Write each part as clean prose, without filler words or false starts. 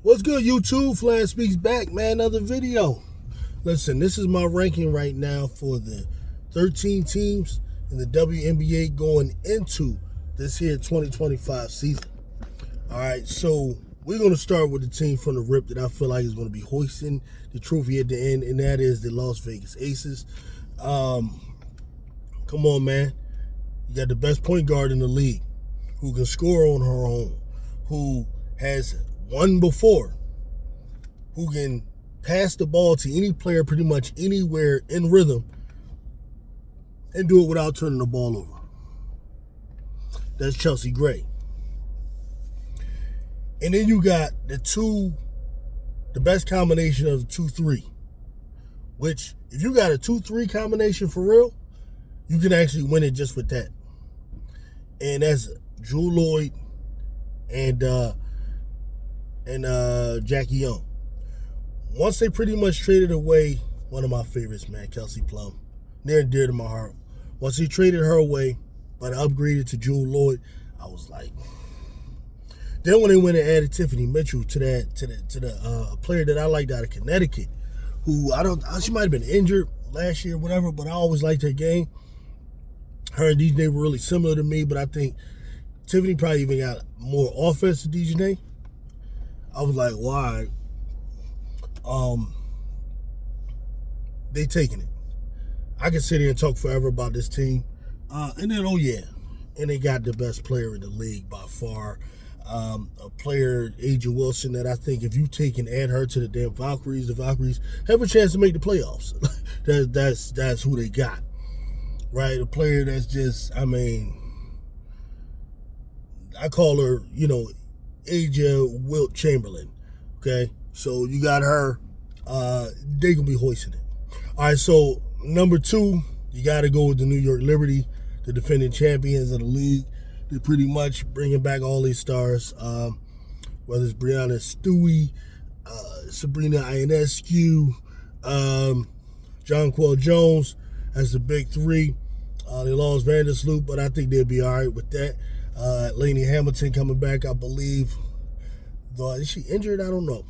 What's good, YouTube? Flash Speaks back, man. Another video. Listen, this is my ranking right now for the 13 teams in the WNBA going into this here 2025 season. All right, so we're going to start with the team from the rip that I feel like is going to be hoisting the trophy at the end, and that is the Las Vegas Aces. Come on, man. You got the best point guard in the league who can score on her own, who has won before, who can pass the ball to any player pretty much anywhere in rhythm and do it without turning the ball over. That's Chelsea Gray. And then you got the best combination of the 2-3, which if you got a 2-3 combination for real, you can actually win it just with that. And that's Jewel Lloyd and Jackie Young. Once they pretty much traded away one of my favorites, man, Kelsey Plum, near and dear to my heart. Once he traded her away, but upgraded to Jewel Lloyd, I was like. Then when they went and added Tiffany Mitchell to the player that I liked out of Connecticut, who she might have been injured last year, whatever, but I always liked her game. Her and DJ were really similar to me, but I think Tiffany probably even got more offense than DJ. I was like, why? They taking it. I can sit here and talk forever about this team. And then, and they got the best player in the league by far. A player, Aja Wilson, that I think if you take and add her to the damn Valkyries, the Valkyries have a chance to make the playoffs. That's who they got. Right? A player that's just, I call her, Aja Wilt Chamberlain. Okay? So you got her. They gonna be hoisting it. All right, so number 2, you got to go with the New York Liberty, the defending champions of the league. They're pretty much bringing back all these stars, whether it's Brianna Stewie, Sabrina Ionescu, Jonquel Jones as the big 3. They lost Vandersloot, but I think they'll be all right with that. Lainey Hamilton coming back, I believe. Is she injured? I don't know.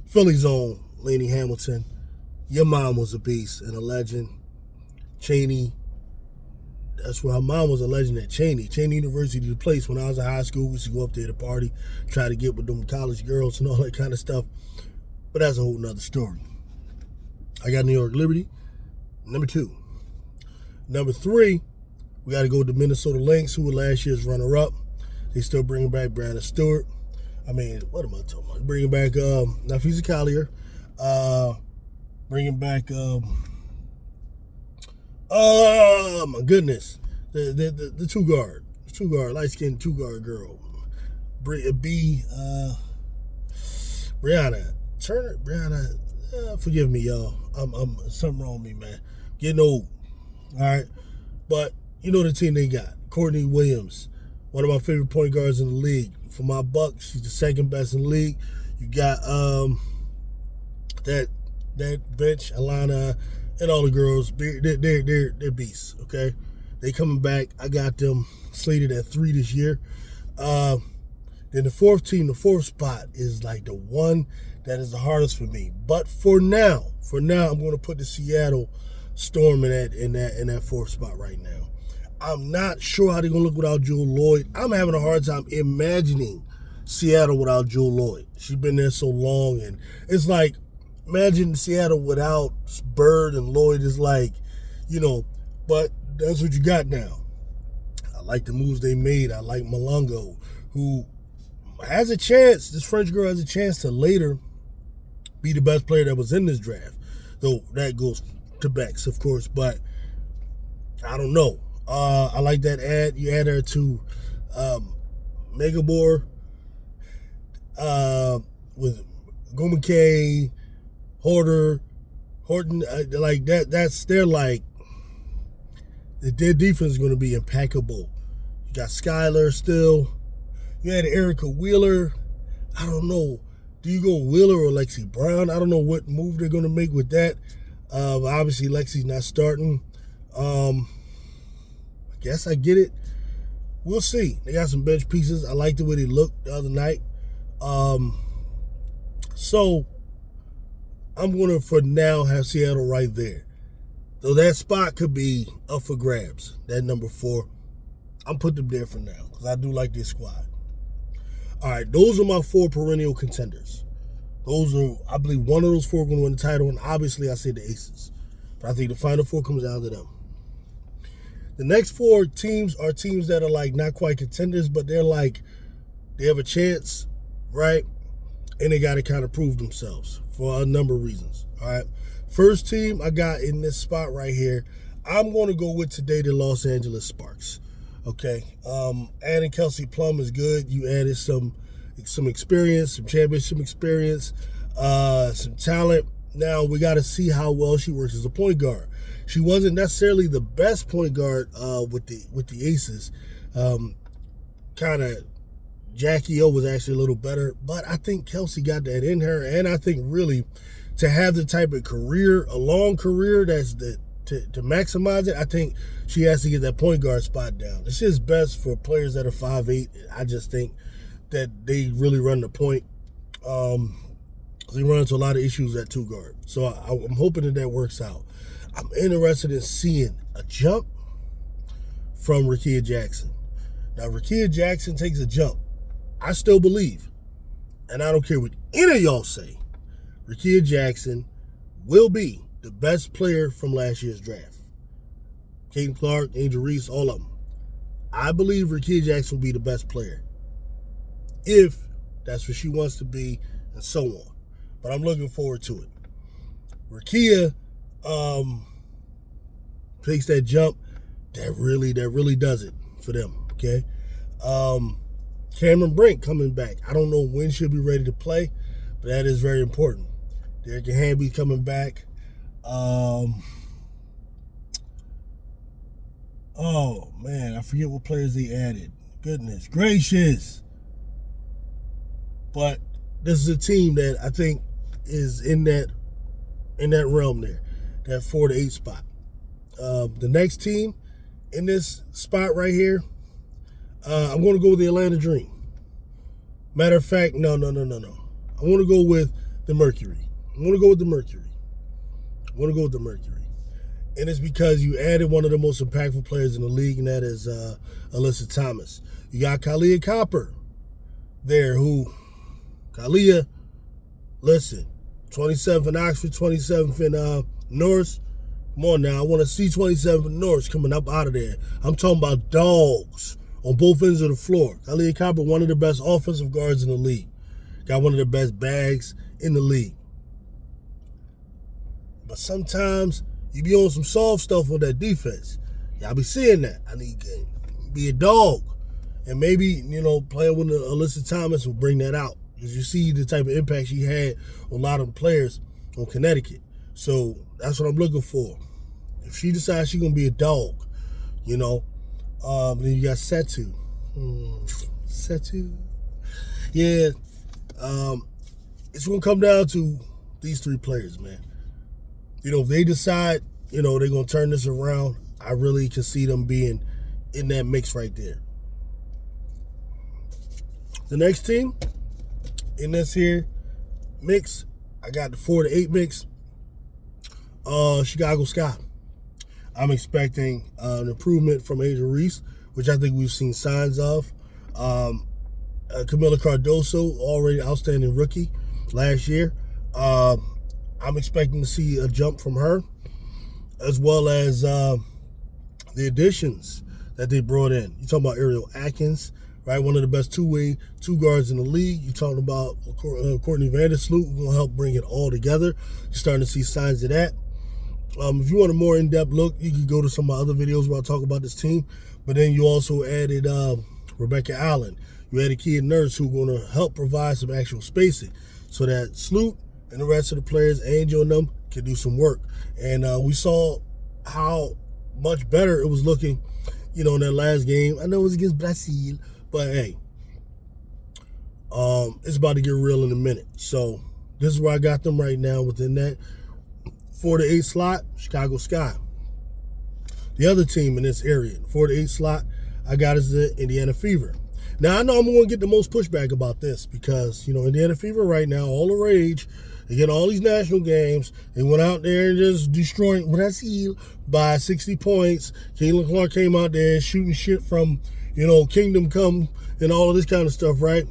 Philly's own Lainey Hamilton. Your mom was a beast and a legend. Cheney. That's where her mom was a legend at Cheney. Cheney University, the place when I was in high school, we used to go up there to party, try to get with them college girls and all that kind of stuff. But that's a whole nother story. I got New York Liberty, number 2. Number 3, we got to go with the Minnesota Lynx, who were last year's runner-up. They still bringing back Brandon Stewart. What am I talking about? Bringing back Nafisa Collier. Bringing back, oh my goodness, the two-guard, light-skinned two-guard girl, Brianna Turner. Forgive me, y'all. I'm something wrong with me, man. Getting old. All right, but you know the team they got. Courtney Williams, one of my favorite point guards in the league. For my Bucks, she's the second best in the league. You got that bench, Alana, and all the girls. They're beasts. Okay, they coming back. I got them slated at 3 this year. Then the 4th team, the 4th spot is like the one that is the hardest for me. But for now, I'm going to put the Seattle Storm in that 4th spot right now. I'm not sure how they're going to look without Jewel Lloyd. I'm having a hard time imagining Seattle without Jewel Lloyd. She's been there so long, and it's like, imagine Seattle without Bird and Lloyd is like, but that's what you got now. I like the moves they made. I like Malongo, who has a chance, this French girl has a chance to later be the best player that was in this draft. Though that goes to Bex, of course, but I don't know. I like that ad. You add her to Megabor with Gomake, Horton, like that. Their defense is going to be impeccable. You got Skylar still. You had Erica Wheeler. I don't know. Do you go Wheeler or Lexi Brown? I don't know what move they're going to make with that. Obviously, Lexi's not starting. I guess I get it. We'll see. They got some bench pieces. I like the way they looked the other night. So I'm going to, for now, have Seattle right there. Though that spot could be up for grabs, that number 4. I'm putting them there for now because I do like this squad. All right, those are my 4 perennial contenders. Those are, I believe, one of those 4 going to win the title, and obviously I say the Aces. But I think the final 4 comes down to them. The next 4 teams are teams that are like not quite contenders, but they're like, they have a chance, right? And they got to kind of prove themselves for a number of reasons, all right? First team I got in this spot right here, I'm going to go with today the Los Angeles Sparks, okay? Adding Kelsey Plum is good. You added some experience, some championship experience, some talent. Now we got to see how well she works as a point guard. She wasn't necessarily the best point guard with the Aces. Kind of Jackie O was actually a little better, but I think Kelsey got that in her, and I think really to have the type of career, a long career that's to maximize it, I think she has to get that point guard spot down. It's just best for players that are 5'8". I just think that they really run the point. They run into a lot of issues at 2 guard. So I'm hoping that works out. I'm interested in seeing a jump from Rickea Jackson. Now, Rickea Jackson takes a jump. I still believe, and I don't care what any of y'all say, Rickea Jackson will be the best player from last year's draft. Caden Clark, Angel Reese, all of them. I believe Rickea Jackson will be the best player if that's what she wants to be, and so on. But I'm looking forward to it. Rickea takes that jump that really does it for them, okay? Cameron Brink coming back. I don't know when she'll be ready to play, but that is very important. Derek Hamby coming back. Oh, man, I forget what players they added. Goodness gracious. But this is a team that I think is in that realm there, that 4 to 8 spot. The next team in this spot right here, I'm going to go with the Atlanta Dream. Matter of fact, no. I want to go with the Mercury. And it's because you added one of the most impactful players in the league, and that is Alyssa Thomas. You got Kalia Copper there, who, Kalia, listen, 27th in Oxford, 27th in Norris. Come on now, I want to see 27th in Norris coming up out of there. I'm talking about dogs on both ends of the floor. Kalia Copper, one of the best offensive guards in the league. Got one of the best bags in the league. But sometimes you be on some soft stuff on that defense. Y'all be seeing that. I need to be a dog. And maybe, playing with Alyssa Thomas will bring that out. Because you see the type of impact she had on a lot of players on Connecticut. So that's what I'm looking for. If she decides she's going to be a dog, then you got Setu. Yeah. It's going to come down to these 3 players, man. If they decide, they're going to turn this around, I really can see them being in that mix right there. The next team in this here mix, I got the 4 to 8 mix. Chicago Sky. I'm expecting an improvement from Angel Reese, which I think we've seen signs of. Camila Cardoso, already outstanding rookie last year. I'm expecting to see a jump from her, as well as the additions that they brought in. You're talking about Ariel Atkins, right? One of the best two guards in the league. You're talking about Courtney Vandersloot, who will help bring it all together. You're starting to see signs of that. If you want a more in-depth look, you can go to some of my other videos where I talk about this team. But then you also added Rebecca Allen. You added Kia Nurse, who's going to help provide some actual spacing so that Sloot and the rest of the players, Angel and them, can do some work. And we saw how much better it was looking, in that last game. I know it was against Brazil, but hey, it's about to get real in a minute. So this is where I got them right now within that 4 to 8 slot, Chicago Sky. The other team in this area, 4 to 8 slot, I got is the Indiana Fever. Now, I know I'm going to get the most pushback about this because, Indiana Fever right now, all the rage. They get all these national games. They went out there and just destroyed by 60 points. Caitlin Clark came out there shooting shit from, Kingdom Come and all of this kind of stuff, right?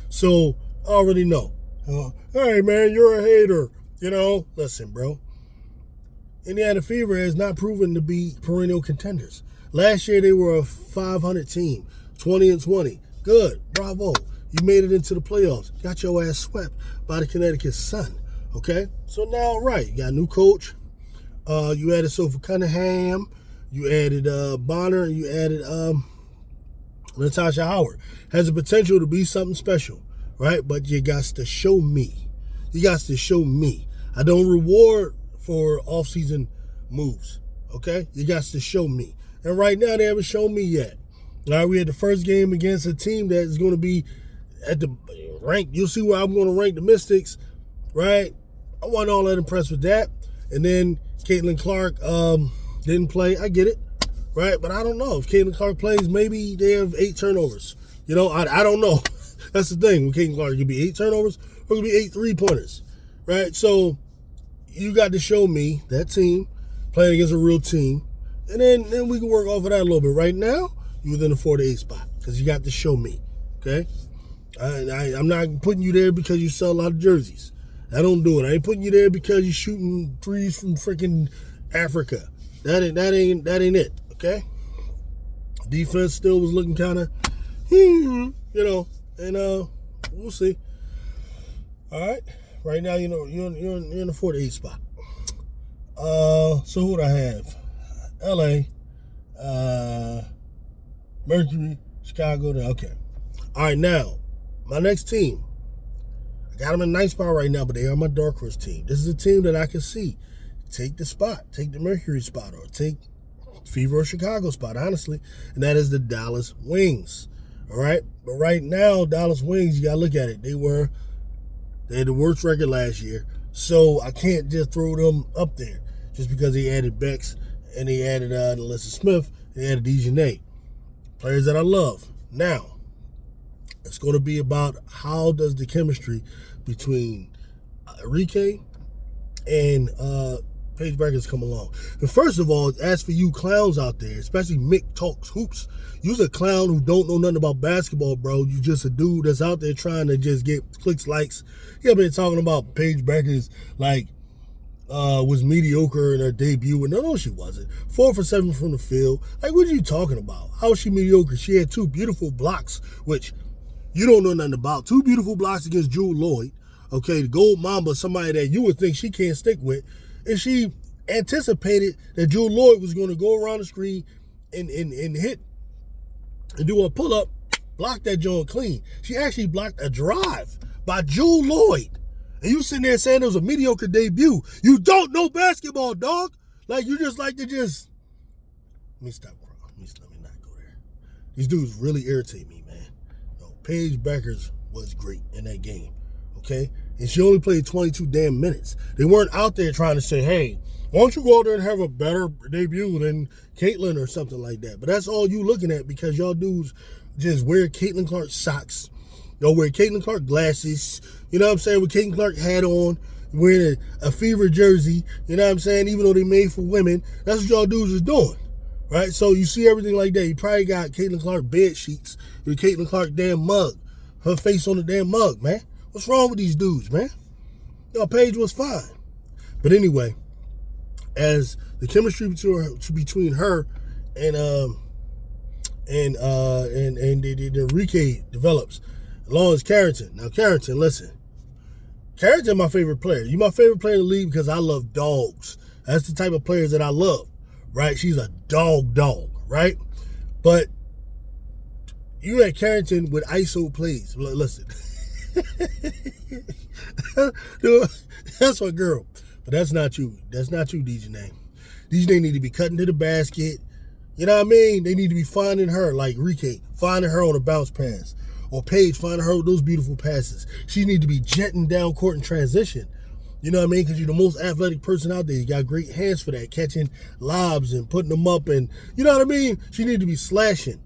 So, I already know. Hey, man, you're a hater. Listen, bro. Indiana Fever has not proven to be perennial contenders. Last year, they were a 500 team, 20-20. Good, bravo. You made it into the playoffs. Got your ass swept by the Connecticut Sun. Okay? So now, right, you got a new coach. You added Sophie Cunningham. You added Bonner. And you added Natasha Howard. Has the potential to be something special, right? But you got to show me. You got to show me. I don't reward for off-season moves, okay? You got to show me. And right now, they haven't shown me yet. All right, we had the first game against a team that is going to be at the rank. You'll see where I'm going to rank the Mystics, right? I wasn't all that impressed with that. And then Caitlin Clark didn't play. I get it, right? But I don't know. If Caitlin Clark plays, maybe they have 8 turnovers. I don't know. That's the thing with Caitlin Clark. It could be 8 turnovers or it could be 8 3-pointers, right? So you got to show me that team playing against a real team. And then we can work off of that a little bit. Right now, you're within the 4 to 8 spot because you got to show me, okay? I'm not putting you there because you sell a lot of jerseys. I don't do it. I ain't putting you there because you're shooting threes from freaking Africa. That ain't it, okay? Defense still was looking kind of, and we'll see. All right, right now, you're in the 4 to 8 spot. So who do I have? LA, Mercury, Chicago. Okay. All right, now my next team. I got them in a nice spot right now, but they are my dark horse team. This is a team that I can see take the spot, take the Mercury spot, or take Fever or Chicago spot, honestly, and that is the Dallas Wings. All right, but right now, Dallas Wings, you gotta look at it. They had the worst record last year, so I can't just throw them up there just because they added Bex and they added Alyssa Smith and they added Dejanay, players that I love. Now, it's going to be about how does the chemistry between Enrique and Paige Bueckers come along. And first of all, as for you clowns out there, especially Mick Talks Hoops, you're a clown who don't know nothing about basketball, bro. You just a dude that's out there trying to just get clicks, likes. You have been talking about Paige Bueckers was mediocre in her debut, and no, she wasn't. 4 for 7 from the field. Like, what are you talking about? How is she mediocre? She had 2 beautiful blocks, which you don't know nothing about. 2 beautiful blocks against Jewel Lloyd. Okay, the Gold Mamba, somebody that you would think she can't stick with. And she anticipated that Jewel Lloyd was going to go around the screen and hit and do a pull-up, block that joint clean. She actually blocked a drive by Jewel Lloyd. And you sitting there saying it was a mediocre debut. You don't know basketball, dog. Like, you just like to just... Let me stop crying. Let me not go there. These dudes really irritate me, man. No, Paige Bueckers was great in that game, okay? And she only played 22 damn minutes. They weren't out there trying to say, hey, why don't you go out there and have a better debut than Caitlin or something like that? But that's all you looking at because y'all dudes just wear Caitlin Clark socks. Y'all wear Caitlin Clark glasses. You know what I'm saying? With Caitlin Clark hat on, wearing a Fever jersey. You know what I'm saying? Even though they made for women, that's what y'all dudes is doing, right? So you see everything like that. You probably got Caitlin Clark bed sheets with Caitlin Clark damn mug, her face on the damn mug, man. What's wrong with these dudes, man? Paige was fine, but anyway, as the chemistry between her and Enrique develops, along as Carrington. Now, Carrington, listen. Carrington, my favorite player. You my favorite player in the league because I love dogs. That's the type of players that I love, right? She's a dog, right? But you had Carrington with ISO plays. Listen. That's my girl. But that's not you. That's not you, Dejanay. Dejanay need to be cutting to the basket. You know what I mean? They need to be finding her, like Enrique, finding her on a bounce pass. Or Paige, finding her with those beautiful passes. She need to be jetting down court in transition. You know what I mean? Because you're the most athletic person out there. You got great hands for that, catching lobs and putting them up. And you know what I mean? She need to be slashing.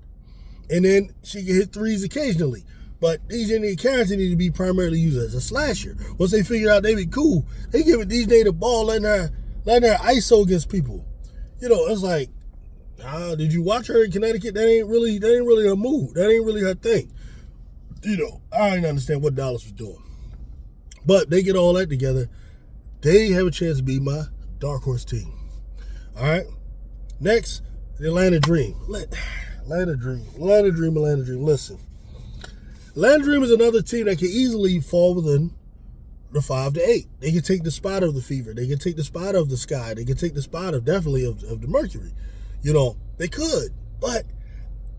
And then she can hit threes occasionally. But these Indian characters need to be primarily used as a slasher. Once they figure out they be cool, they give DJ the ball, letting her ISO against people. It's like, did you watch her in Connecticut? That ain't really her move. That ain't really her thing. I didn't understand what Dallas was doing. But they get all that together. They have a chance to be my dark horse team. All right. Next, the Atlanta Dream. Atlanta Dream. Listen. Atlanta Dream is another team that can easily fall within the 5 to 8. They can take the spot of the Fever. They can take the spot of the Sky. They can take the spot of definitely of the Mercury. They could. But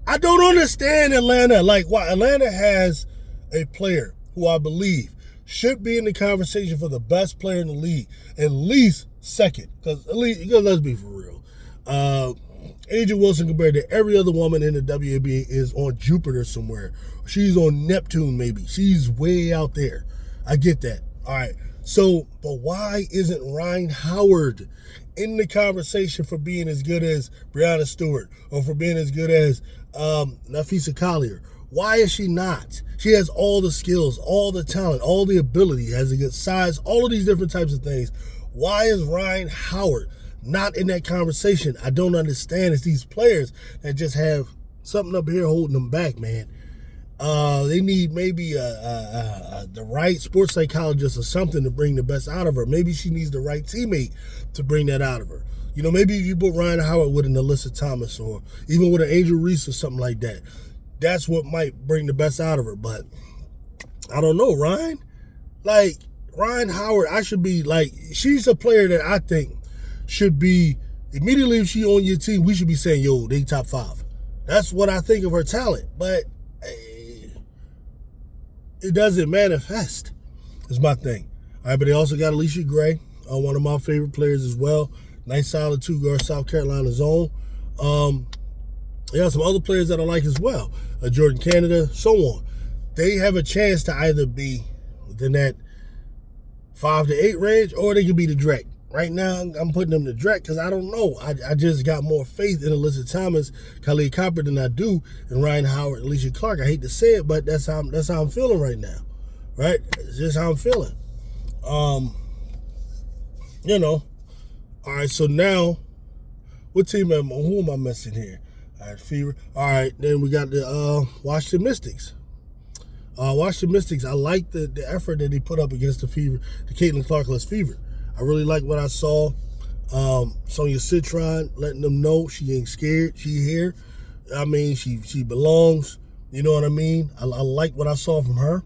I don't understand Atlanta. Like, why Atlanta has a player who I believe should be in the conversation for the best player in the league, at least second. Because let's be for real. Angel Wilson, compared to every other woman in the WNBA, is on Jupiter somewhere. She's on Neptune, maybe. She's way out there. I get that. All right. So, but why isn't Ryan Howard in the conversation for being as good as Breanna Stewart or for being as good as Nafisa Collier? Why is she not? She has all the skills, all the talent, all the ability, has a good size, all of these different types of things. Why is Ryan Howard not in that conversation? I don't understand. It's these players that just have something up here holding them back, man. They need maybe the right sports psychologist or something to bring the best out of her. Maybe she needs the right teammate to bring that out of her. Maybe if you put Ryan Howard with an Alyssa Thomas or even with an Angel Reese or something like that, that's what might bring the best out of her. But I don't know, Ryan. Like, Ryan Howard, she's a player that I think should be, immediately if she on your team, we should be saying, yo, they top 5. That's what I think of her talent. But it doesn't manifest, is my thing. All right, but they also got Alicia Gray, one of my favorite players as well. Nice solid 2-guard South Carolina zone. They got some other players that I like as well. Jordan Canada, so on. They have a chance to either be within that 5 to 8 range, or they could be the direct. Right now, I'm putting them to direct because I don't know. I just got more faith in Alyssa Thomas, Khalid Copper than I do in Ryan Howard, Alicia Clark. I hate to say it, but that's how I'm feeling right now. Right? It's just how I'm feeling. All right, so now, who am I missing here? All right, Fever. All right, then we got the Washington Mystics. Washington Mystics, I like the effort that they put up against the Fever, the Caitlin Clark-less Fever. I really like what I saw. Sonia Citron letting them know she ain't scared. She here. I mean, she belongs. You know what I mean? I like what I saw from her.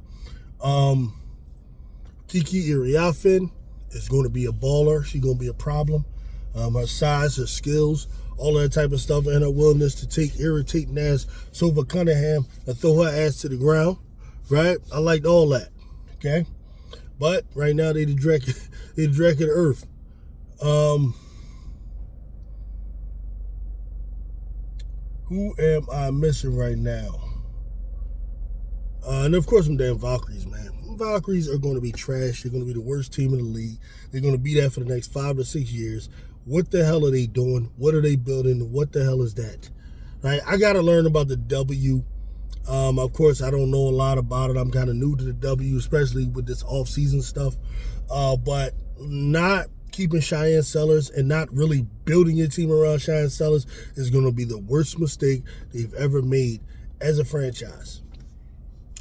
Kiki Iriafen is going to be a baller. She's going to be a problem. Her size, her skills, all that type of stuff, and her willingness to take irritating ass Sova Cunningham and throw her ass to the ground. Right? I liked all that. Okay? But right now they the Drake of the earth. Who am I missing right now? And of course, some damn Valkyries, man. Valkyries are going to be trash. They're going to be the worst team in the league. They're going to be that for the next 5 to 6 years. What the hell are they doing? What are they building? What the hell is that? Right? I got to learn about the W. Of course, I don't know a lot about it. I'm kind of new to the W, especially with this off-season stuff. But not keeping Cheyenne Sellers and not really building your team around Cheyenne Sellers is going to be the worst mistake they've ever made as a franchise.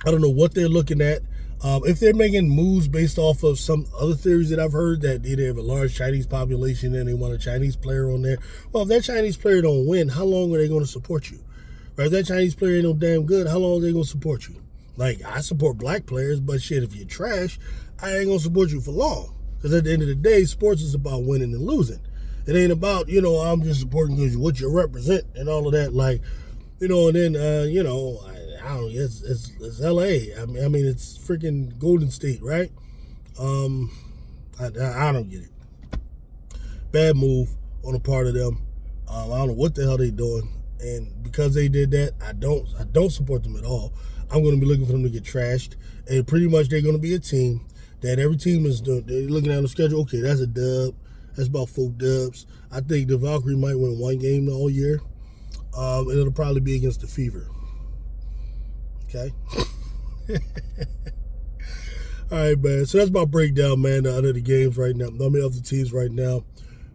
I don't know what they're looking at. If they're making moves based off of some other theories that I've heard, that they have a large Chinese population and they want a Chinese player on there. Well, if that Chinese player don't win, how long are they going to support you? Right? If that Chinese player ain't no damn good, how long are they going to support you? Like, I support black players, but shit, if you're trash, I ain't going to support you for long. Because at the end of the day, sports is about winning and losing. It ain't about, I'm just supporting because what you represent and all of that. Like, and then, I don't know, it's L.A. I mean, it's freaking Golden State, right? I don't get it. Bad move on the part of them. I don't know what the hell they doing. And because they did that, I don't support them at all. I'm going to be looking for them to get trashed. And pretty much they're going to be a team that every team is doing. They're looking at the schedule. Okay, that's a dub. That's about 4 dubs. I think the Valkyrie might win 1 game all year. And it'll probably be against the Fever. Okay. All right, man. So that's my breakdown, man, under the games right now. I mean, of the teams right now.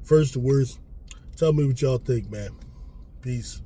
First to worst. Tell me what y'all think, man. Peace.